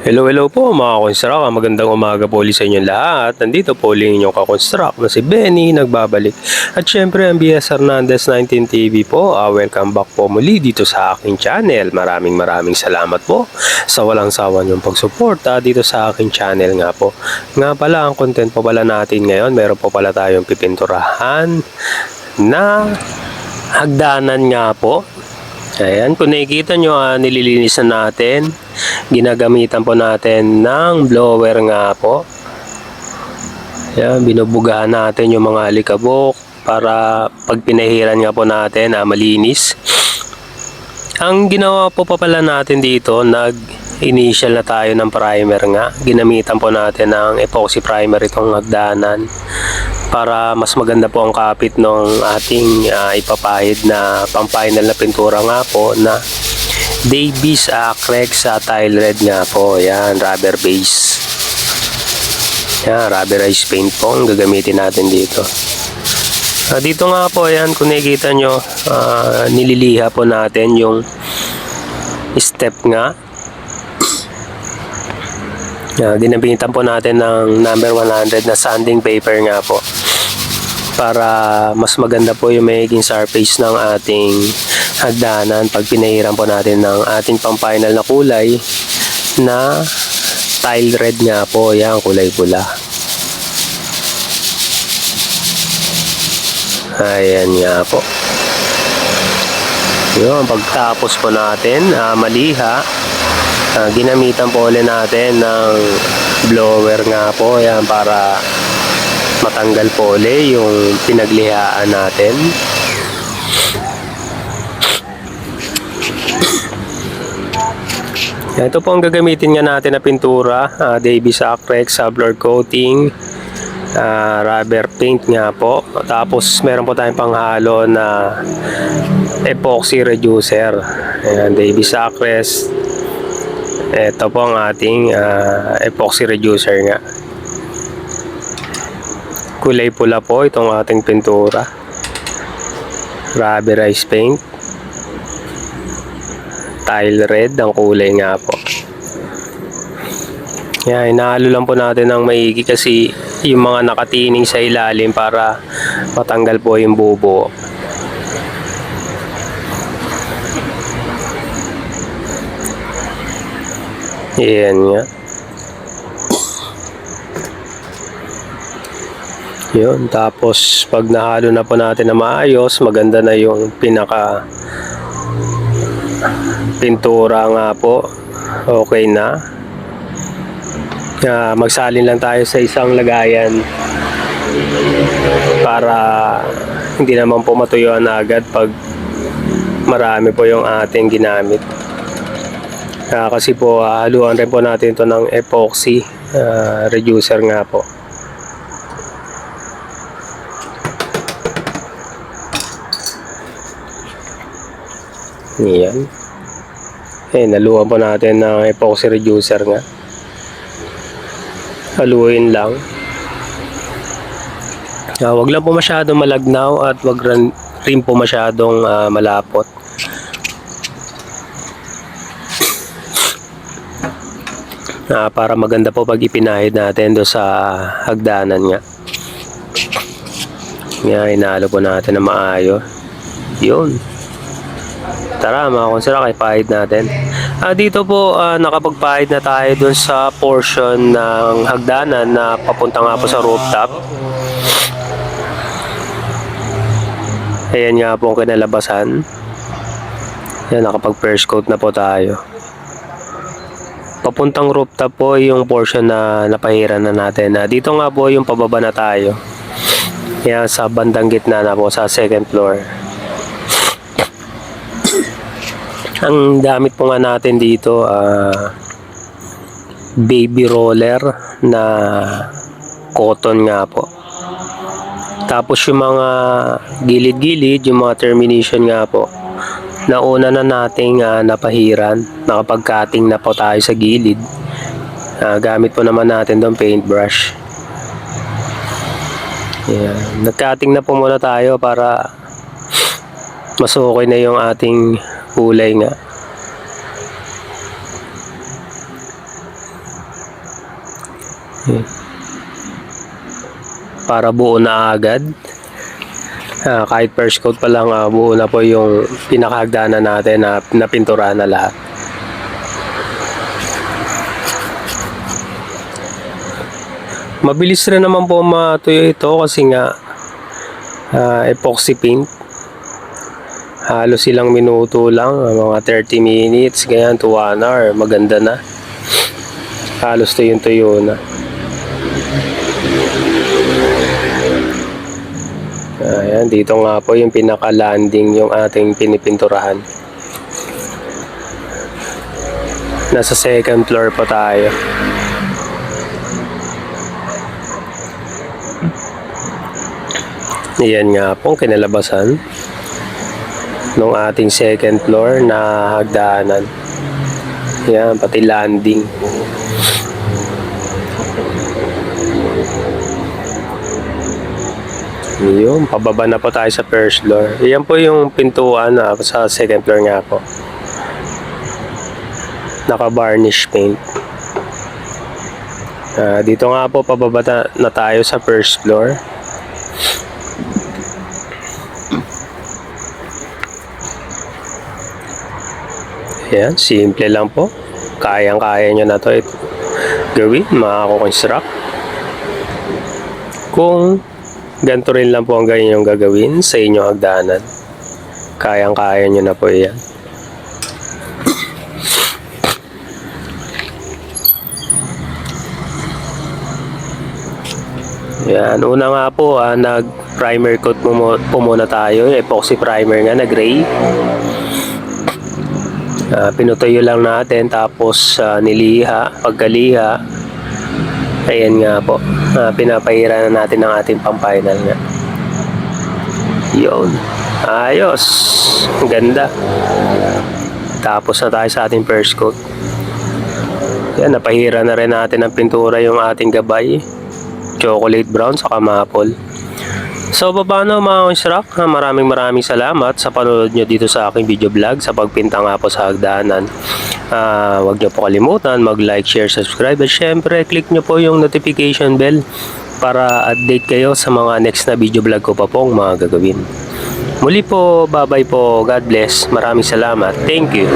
Hello po mga konstrak. Magandang umaga po ulit sa inyong lahat. Nandito po ulit inyong kakonstrak na si Benny nagbabalik. At syempre ang BS Hernandez 19 TV po. Welcome back po muli dito sa aking channel. Maraming salamat po sa walang sawa niyong pagsuporta dito sa aking channel nga po. Nga pala ang content po pala natin ngayon. Meron po pala tayong pipinturahan na hagdanan nga po. Ayan, kung nakikita nyo, nililinis na natin. Ginagamitan po natin ng blower nga po. Ayan, binubugahan natin yung mga alikabok para pag pinahiran nga po natin, malinis. Ang ginawa po pa pala natin dito, nag-initial na tayo ng primer nga. Ginamitan po natin ng epoxy primer itong hagdanan para mas maganda po ang kapit ng ating ipapahid na pang-final na pintura nga po na Davies Acrylic sa tile red nga po. Yan, rubber base. Yan, rubberized paint po ang gagamitin natin dito. Dito nga po, yan, kung nakikita nyo, nililiha po natin yung step nga. Ginamitan po natin ng number 100 na sanding paper nga po para mas maganda po yung magiging surface ng ating hagdanan pag pinahiran po natin ng ating pang-final na kulay na tile red nga po. Yan, kulay pula. Ayan nga po. Yun, pagtapos po natin maliha, ginamitan po ulit natin ng blower nga po. Yan, para matanggal po ulit yung pinaglihaan natin. Ito po ang gagamitin nga natin na pintura, Davies Acrylic Sublur Coating, rubber paint nga po. Tapos meron po tayong panghalo na epoxy reducer. Ayan, Davies Acrylic. Ito po ang ating epoxy reducer nga. Kulay pula po itong ating pintura. Rubberized paint. Tile red ang kulay nga po. Yan, inahalo lang po natin ng maigi kasi yung mga nakatining sa ilalim para matanggal po yung bubo. Yan nga. Yun, tapos pag nahalo na po natin na maayos, maganda na yung pinaka pintura nga po. Okay na. Magsalin lang tayo sa isang lagayan para hindi naman po matuyuan na agad pag marami po yung ating ginamit. Kasi po haluan rin po natin ito ng epoxy reducer nga po. Yan. Naluan po natin ng epoxy reducer nga. Haluin lang. Wag lang po masyadong malagnaw at wag rin po masyadong malapot. Para maganda po pag ipinahid natin do sa hagdanan nga. Yan, inahalo po natin na maayos. Yun. Tara mga konstrak, ipahid natin. Dito po nakapagpahid na tayo dun sa portion ng hagdanan na papunta nga po sa rooftop. Ayan nga po ang kinalabasan. Ayan, nakapag first coat na po tayo. Papuntang rooftop po yung portion na napahiran na natin. Dito nga po yung pababa na tayo. Ayan, sa bandang gitna na po sa second floor. Ang gamit po nga natin dito baby roller na cotton nga po. Tapos yung mga gilid-gilid, yung mga termination nga po, nauna na nating napahiran. Nakapag-cutting na po tayo sa gilid. Gamit po naman natin doon paintbrush. Yan. Nag-cutting na po muna tayo para mas okay na yung ating kulay nga. Para buo na agad. Kahit first coat pa lang, buo na po yung pinakahagdanan natin na napinturahan na lahat. Mabilis rin naman po matuyo ito kasi nga epoxy paint. Halos ilang minuto lang, mga 30 minutes, ganyan to 1 hour, maganda na. Halos tuyo na. Ayan, dito nga po yung pinaka-landing yung ating pinipinturahan. Nasa second floor pa tayo. Ayan nga po kinalabasan nung ating second floor na hagdanan. Ayan, pati landing. Yun, pababa na po tayo sa first floor. Ayan po yung pintuan sa second floor nga po. Naka-varnish paint. Dito nga po pababa na tayo sa first floor. Ayan, simple lang po. Kayang-kaya nyo na to gawin, makakonstruct. Kung ganito rin lang po ang ganyan yung gagawin sa inyong hagdanan, kayang-kaya nyo na po yan. Yan, una nga po, nag-primer coat po muna tayo. Epoxy primer nga na gray. Pinutuyo lang natin, tapos niliha. Pagkaliha, ayan nga po, pinapahira na natin ang ating pang-final nga. Yun, ayos, ganda. Tapos na tayo sa ating first coat. Yan, napahira na rin natin ang pintura yung ating gabay, chocolate brown saka maple. So paano mga construct, maraming salamat sa panonood nyo dito sa aking video vlog sa pagpinta nga po sa hagdanan. Huwag nyo po kalimutan mag-like, share, subscribe, at syempre click nyo po yung notification bell para update kayo sa mga next na video vlog ko pa pong mga gagawin. Muli po, bye bye po, God bless, maraming salamat, thank you.